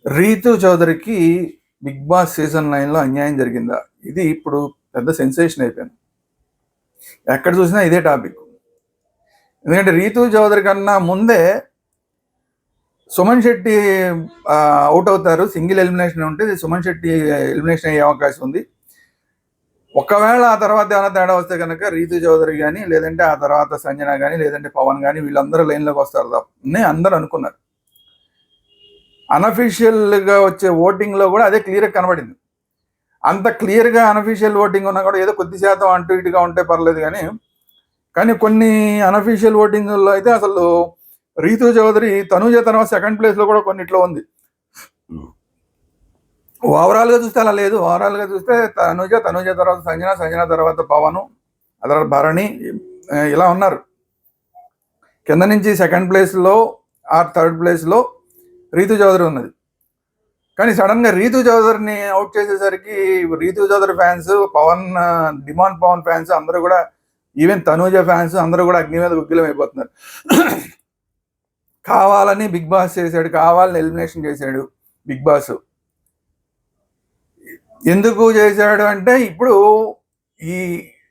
Ritu చౌదరికి big boss season 9లో అన్యాయం జరిగిందా? ఇది ఇప్పుడు పెద్ద సెన్సేషన్ అయిపోయింది. ఎక్కడ చూసినా ఇదే టాపిక్. ఎందుకంటే రీతు చౌదరి కన్నా ముందే సుమన్ శెట్టి అవుట్ అవుతారు. సింగిల్ ఎలిమినేషన్ ఉంటే సుమన్ శెట్టి ఎలిమినేషన్ అయ్యే అవకాశం ఉంది. ఒకవేళ ఆ తర్వాత ఏమైనా తేడా వస్తే కనుక రీతు చౌదరి కానీ, లేదంటే ఆ తర్వాత సంజన కానీ, లేదంటే పవన్ కానీ వీళ్ళందరూ లైన్లోకి వస్తారు తప్పని అందరూ అనుకున్నారు. అనఫీషియల్గా వచ్చే ఓటింగ్లో కూడా అదే క్లియర్గా కనబడింది. అంత క్లియర్గా అనఫీషియల్ ఓటింగ్ ఉన్నా కూడా ఏదో కొద్ది శాతం అటు ఇటుగా ఉంటే పర్లేదు కానీ కొన్ని అనఫీషియల్ ఓటింగ్లో అయితే అసలు రీతు చౌదరి తనూజ తర్వాత సెకండ్ ప్లేస్లో కూడా కొన్నిట్లో ఉంది. ఓవరాల్గా చూస్తే అలా లేదు. ఓవరాల్గా చూస్తే తనూజ తర్వాత సంజన తర్వాత పవన్, ఆ తర్వాత భరణి ఇలా ఉన్నారు. కింద నుంచి సెకండ్ ప్లేస్లో ఆర్ థర్డ్ ప్లేస్లో రీతు చౌదరి ఉన్నది. కానీ సడన్గా రీతు చౌదరిని అవుట్ చేసేసరికి Rithu Chowdary fans, demand Pawan fans అందరూ కూడా, ఈవెన్ తనూజ ఫ్యాన్స్ అందరూ కూడా అగ్ని మీద గుగ్గిలం అయిపోతున్నారు. కావాలని బిగ్ బాస్ చేశాడు, కావాలని ఎలిమినేషన్ చేశాడు బిగ్ బాస్. ఎందుకు చేశాడు అంటే, ఇప్పుడు ఈ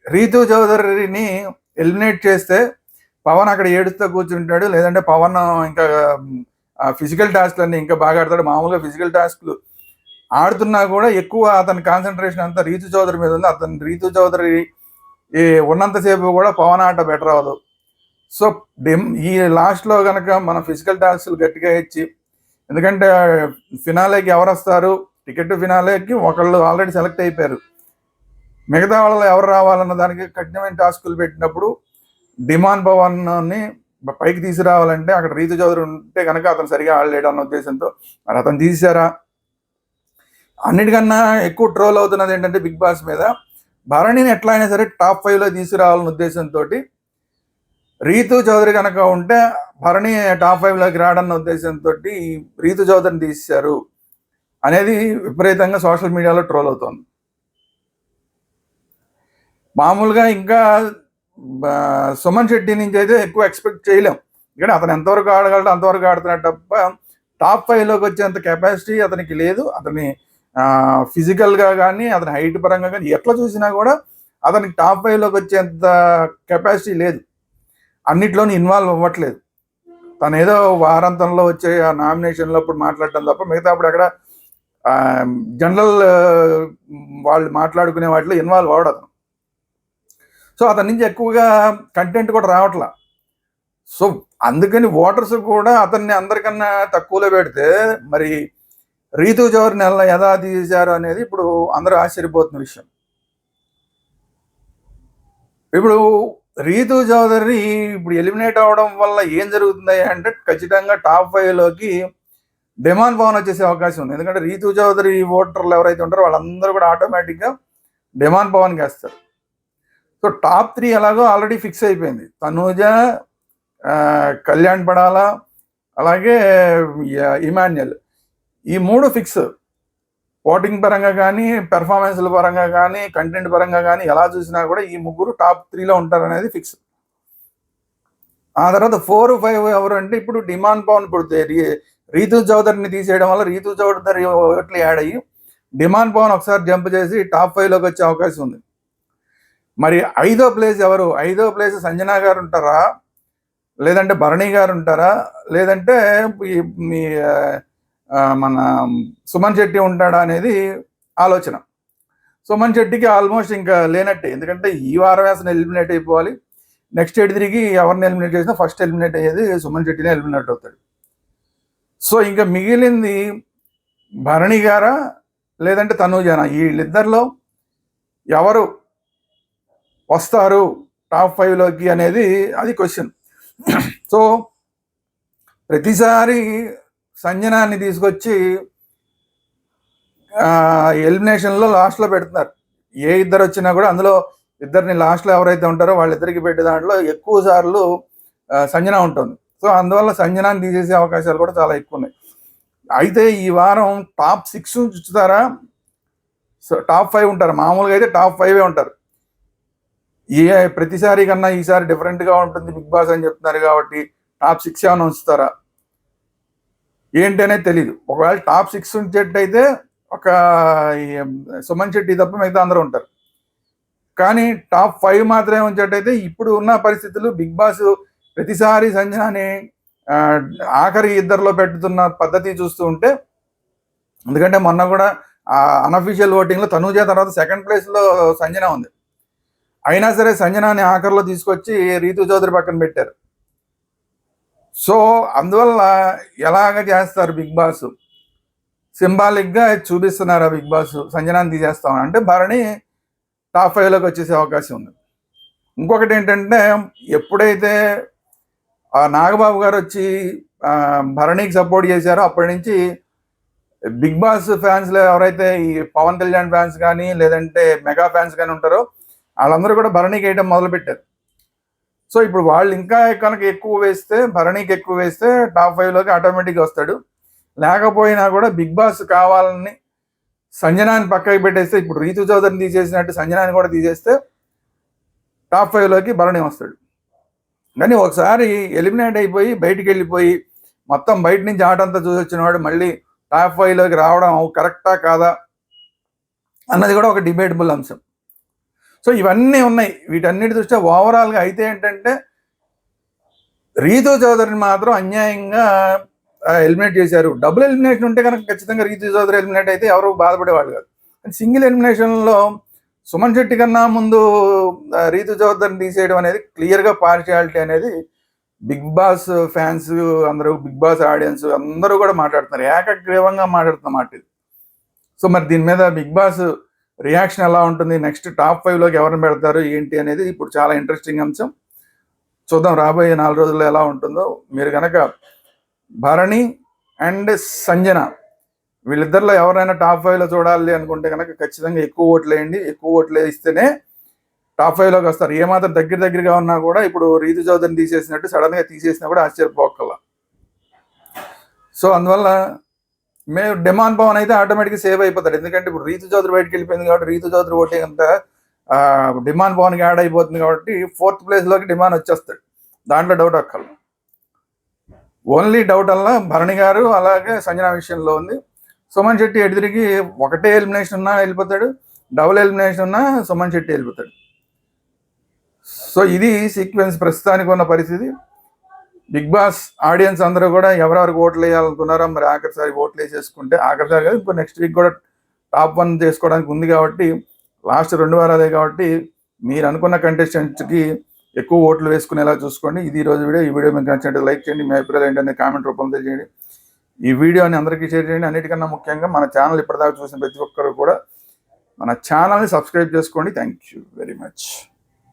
రీతు చౌదరిని ఎలిమినేట్ చేస్తే పవన్ అక్కడ ఏడుస్తూ కూర్చుంటాడు, లేదంటే పవన్ ఇంకా ఫిజికల్ టాస్క్లన్నీ ఇంకా బాగా ఆడతాడు. మామూలుగా ఫిజికల్ టాస్క్లు ఆడుతున్నా కూడా ఎక్కువ అతని కాన్సన్ట్రేషన్ అంతా రీతు చౌదరి మీద ఉంది. రీతు చౌదరి ఉన్నంతసేపు కూడా పవన్ ఆట బెటర్ అవ్వదు. సో ఈ లాస్ట్లో కనుక మన ఫిజికల్ టాస్క్లు గట్టిగా ఇచ్చి, ఎందుకంటే ఫినాలేకి ఎవరు వస్తారు, టికెట్ ఫినాలేకి ఒకళ్ళు ఆల్రెడీ సెలెక్ట్ అయిపోయారు, మిగతా వాళ్ళు ఎవరు రావాలన్న దానికి కఠినమైన టాస్కులు పెట్టినప్పుడు డిమాండ్ పవన్ని పైకి తీసుకురావాలంటే అక్కడ రీతు చౌదరి ఉంటే కనుక అతను సరిగా ఆడలేడు అన్న ఉద్దేశంతో మరి అతను తీసారా. అన్నిటికన్నా ఎక్కువ ట్రోల్ అవుతున్నది ఏంటంటే బిగ్ బాస్ మీద భరణిని ఎట్లా అయినా సరే టాప్ 5లో తీసుకురావాలన్న ఉద్దేశంతో రీతు చౌదరి కనుక ఉంటే భరణి టాప్ 5లోకి రాడన్న ఉద్దేశంతో రీతు చౌదరిని తీశారు అనేది విపరీతంగా సోషల్ మీడియాలో ట్రోల్ అవుతోంది. మామూలుగా ఇంకా సుమన్ శెట్టి నుంచి అయితే ఎక్కువ ఎక్స్పెక్ట్ చేయలేం, ఎందుకంటే అతను ఎంతవరకు ఆడగలడో అంతవరకు ఆడుతున్నాడు తప్ప టాప్ 5లోకి వచ్చేంత కెపాసిటీ అతనికి లేదు. అతని ఫిజికల్గా కానీ, అతని హైట్ పరంగా కానీ ఎట్లా చూసినా కూడా అతనికి టాప్ 5లోకి వచ్చేంత కెపాసిటీ లేదు. అన్నిట్లోనూ ఇన్వాల్వ్ అవ్వట్లేదు. తను ఏదో వారాంతంలో వచ్చే ఆ నామినేషన్లో అప్పుడు మాట్లాడటం తప్ప మిగతా అప్పుడు అక్కడ జనరల్ వాళ్ళు మాట్లాడుకునే వాటిలో ఇన్వాల్వ్ అవ్వడు అతను. సో అతని నుంచి ఎక్కువగా కంటెంట్ కూడా రావట్లా. సో అందుకని ఓటర్స్ కూడా అతన్ని అందరికన్నా తక్కువలో పెడితే మరి రీతు చౌదరిని ఎలా తీశారు అనేది ఇప్పుడు అందరూ ఆశ్చర్యపోతున్న విషయం. ఇప్పుడు రీతు చౌదరి ఇప్పుడు ఎలిమినేట్ అవ్వడం వల్ల ఏం జరుగుతుంది అంటే ఖచ్చితంగా టాప్ 5లోకి డిమాండ్ పవన్ వచ్చేసే అవకాశం ఉంది. ఎందుకంటే రీతు చౌదరి ఓటర్లు ఎవరైతే ఉంటారో వాళ్ళందరూ కూడా ఆటోమేటిక్గా డిమాండ్ పవన్కి వేస్తారు. సో టాప్ 3 ఎలాగో ఆల్రెడీ ఫిక్స్ అయిపోయింది. తనూజ, కళ్యాణ్ పడాలా, అలాగే ఇమాన్యుయల్, ఈ 3 ఫిక్స్. ఓటింగ్ పరంగా కానీ, పెర్ఫార్మెన్స్ల పరంగా కానీ, కంటెంట్ పరంగా కానీ ఎలా చూసినా కూడా ఈ 3 టాప్ 3లో ఉంటారనేది ఫిక్స్. ఆ తర్వాత 4, 5 ఎవరు అంటే ఇప్పుడు డిమాండ్ పవన్, ఇప్పుడు రీతు చౌదరిని తీసేయడం వల్ల రీతు చౌదరి ఓట్లు యాడ్ అయ్యి డిమాండ్ పవన్ ఒకసారి జంప్ చేసి టాప్ 5లోకి వచ్చే అవకాశం ఉంది. మరి 5వ ప్లేస్ ఎవరు? 5వ ప్లేస్ సంజన గారు ఉంటారా, లేదంటే భరణి గారు ఉంటారా, లేదంటే మన సుమన్ శెట్టి ఉంటాడా అనేది ఆలోచన. సుమన్ శెట్టికి ఆల్మోస్ట్ ఇంకా లేనట్టే, ఎందుకంటే ఈ వారం వేసిన ఎలిమినేట్ అయిపోవాలి. నెక్స్ట్ 8 ఎవరిని ఎలిమినేట్ చేసినా ఫస్ట్ ఎలిమినేట్ అయ్యేది సుమన్ శెట్టినే ఎలిమినేట్ అవుతాడు. సో ఇంకా మిగిలింది భరణి గారా లేదంటే తనూజనా, వీళ్ళిద్దరిలో ఎవరు వస్తారు టాప్ 5లోకి అనేది అది క్వశ్చన్. సో ప్రతిసారి సంజనాన్ని తీసుకొచ్చి ఎలిమినేషన్లో లాస్ట్లో పెడుతున్నారు. ఏ ఇద్దరు వచ్చినా కూడా అందులో ఇద్దరిని లాస్ట్లో ఎవరైతే ఉంటారో వాళ్ళిద్దరికి పెట్టే దాంట్లో ఎక్కువ సార్లు సంజన ఉంటుంది. సో అందువల్ల సంజనాన్ని తీసేసే అవకాశాలు కూడా చాలా ఎక్కువ ఉన్నాయి. అయితే ఈ వారం టాప్ 6 ఉంచుతారా, సో టాప్ 5 ఉంటారు. మామూలుగా అయితే టాప్ 5 ఉంటారు. ప్రతిసారి కన్నా ఈసారి డిఫరెంట్గా ఉంటుంది బిగ్ బాస్ అని చెప్తున్నారు కాబట్టి టాప్ 6 ఏమైనా ఉంచుతారా? ఏంటి అనేది తెలియదు. ఒకవేళ టాప్ 6 ఉంచేట్టయితే ఒక సుమన్ శెట్టి తప్ప మిగతా అందరూ ఉంటారు. కానీ టాప్ 5 మాత్రమే ఉంచేట్టయితే ఇప్పుడు ఉన్న పరిస్థితులు బిగ్ బాస్ ప్రతిసారి సంజనాని ఆఖరి ఇద్దరిలో పెట్టుతున్న పద్ధతి చూస్తూ ఉంటే, ఎందుకంటే మొన్న కూడా అన్అఫీషియల్ ఓటింగ్లో తనూజ తర్వాత సెకండ్ ప్లేస్లో సంజన ఉంది. అయినా సరే సంజనాని ఆఖరిలో తీసుకొచ్చి రీతు చౌదరి పక్కన పెట్టారు. సో అందువల్ల ఎలాగ చేస్తారు బిగ్ బాస్, సింబాలిక్గా చూపిస్తున్నారు ఆ బిగ్ బాస్ సంజనాన్ని తీసేస్తాం అంటే భరణి టాప్ 5లోకి వచ్చేసే అవకాశం ఉంది. ఇంకొకటి ఏంటంటే, ఎప్పుడైతే నాగబాబు గారు వచ్చి భరణికి సపోర్ట్ చేశారో అప్పటి నుంచి బిగ్ బాస్ ఫ్యాన్స్లో ఎవరైతే ఈ పవన్ కళ్యాణ్ ఫ్యాన్స్ కానీ లేదంటే మెగా ఫ్యాన్స్ కానీ ఉంటారో వాళ్ళందరూ కూడా భరణికి వేయడం మొదలుపెట్టారు. సో ఇప్పుడు వాళ్ళు ఇంకా కనుక ఎక్కువ వేస్తే, భరణికి ఎక్కువ వేస్తే టాప్ 5లోకి ఆటోమేటిక్గా వస్తాడు. లేకపోయినా కూడా బిగ్ బాస్ కావాలని సంజనాని పక్కకి పెట్టేస్తే, ఇప్పుడు రీతు చౌదరిని తీసేసినట్టు సంజనాని కూడా తీసేస్తే టాప్ 5లోకి భరణి వస్తాడు. కానీ ఒకసారి ఎలిమినేట్ అయిపోయి బయటికి వెళ్ళిపోయి మొత్తం బయట నుంచి ఆట అంతా చూసి వచ్చిన వాడు మళ్ళీ టాప్ 5లోకి రావడం కరెక్టా కాదా అన్నది కూడా ఒక డిబేటబుల్ అంశం. సో ఇవన్నీ ఉన్నాయి. వీటన్నిటి దృష్ట్యా ఓవరాల్గా అయితే ఏంటంటే, రీతు చౌదరిని మాత్రం అన్యాయంగా ఎలిమినేట్ చేశారు. డబుల్ ఎలిమినేషన్ ఉంటే కనుక ఖచ్చితంగా రీతు చౌదరి ఎలిమినేట్ అయితే ఎవరు బాధపడేవాళ్ళు కాదు. సింగిల్ ఎలిమినేషన్లో సుమన్ శెట్టి కన్నా ముందు రీతు చౌదరిని తీసేయడం అనేది క్లియర్గా పార్షియాలిటీ అనేది బిగ్ బాస్ ఫ్యాన్స్ అందరూ, బిగ్ బాస్ ఆడియన్స్ అందరూ కూడా మాట్లాడుతున్నారు, ఏకగ్రీవంగా మాట్లాడుతున్న మాట ఇది. సో మరి దీని మీద బిగ్ బాస్ రియాక్షన్ ఎలా ఉంటుంది, నెక్స్ట్ టాప్ 5లోకి ఎవరిని పెడతారు ఏంటి అనేది ఇప్పుడు చాలా ఇంట్రెస్టింగ్ అంశం. చూద్దాం రాబోయే 4 రోజుల్లో ఎలా ఉంటుందో. మీరు కనుక భరణి అండ్ సంజన వీళ్ళిద్దరిలో ఎవరైనా టాప్ 5లో చూడాలి అనుకుంటే కనుక ఖచ్చితంగా ఎక్కువ ఓట్లు వేయండి. ఎక్కువ ఓట్లు వేస్తేనే టాప్ 5లోకి వస్తారు. ఏమాత్రం దగ్గరగా ఉన్నా కూడా ఇప్పుడు రీతు చౌదరిని తీసేసినట్టు సడన్గా తీసేసినా కూడా ఆశ్చర్యపోకల్లా. సో అందువల్ల మేము డిమాండ్ పవన్ అయితే ఆటోమేటిక్గా సేవ్ అయిపోతాడు. ఎందుకంటే ఇప్పుడు రీతు చౌదరి బయటకు వెళ్ళిపోయింది కాబట్టి రీతు చౌదరి ఓటింగ్ అంతా డిమాండ్ పవన్కి యాడ్ అయిపోతుంది కాబట్టి 4th ప్లేస్లోకి డిమాండ్ వచ్చేస్తాడు. దాంట్లో డౌట్ అక్కర్ల. ఓన్లీ డౌట్ అలా భరణి గారు అలాగే సంజన విషయంలో ఉంది. సుమన్ శెట్టి ఎదురికి ఒకటే ఎలిమినేషన్ ఉన్నా వెళ్ళిపోతాడు, డబుల్ ఎలిమినేషన్ ఉన్నా సుమన్ శెట్టి వెళ్ళిపోతాడు. సో ఇది సీక్వెన్స్ ప్రస్తుతానికి ఉన్న పరిస్థితి. బిగ్ బాస్ ఆడియన్స్ అందరూ కూడా ఎవరెవరికి ఓట్లు వేయాలనుకున్నారో మరి ఆఖరిసారి ఓట్లు వేసేసుకుంటే, ఆఖరిసారి కాదు ఇంకో నెక్స్ట్ వీక్ కూడా టాప్ 1 చేసుకోవడానికి ఉంది కాబట్టి, లాస్ట్ 2 వారాలే కాబట్టి మీరు అనుకున్న కంటెస్టెంట్స్కి ఎక్కువ ఓట్లు వేసుకునేలా చూసుకోండి. ఇది ఈరోజు వీడియో. ఈ వీడియో మీకు నచ్చినట్టు లైక్ చేయండి, మీ అభిప్రాయాలు ఏంటనే కామెంట్ రూపంలో తెలియజేయండి. ఈ వీడియోని అందరికీ షేర్ చేయండి. అన్నిటికన్నా ముఖ్యంగా మన ఛానల్ ఇప్పటిదాకా చూసిన ప్రతి ఒక్కరు కూడా మన ఛానల్ని సబ్స్క్రైబ్ చేసుకోండి. Thank you very much.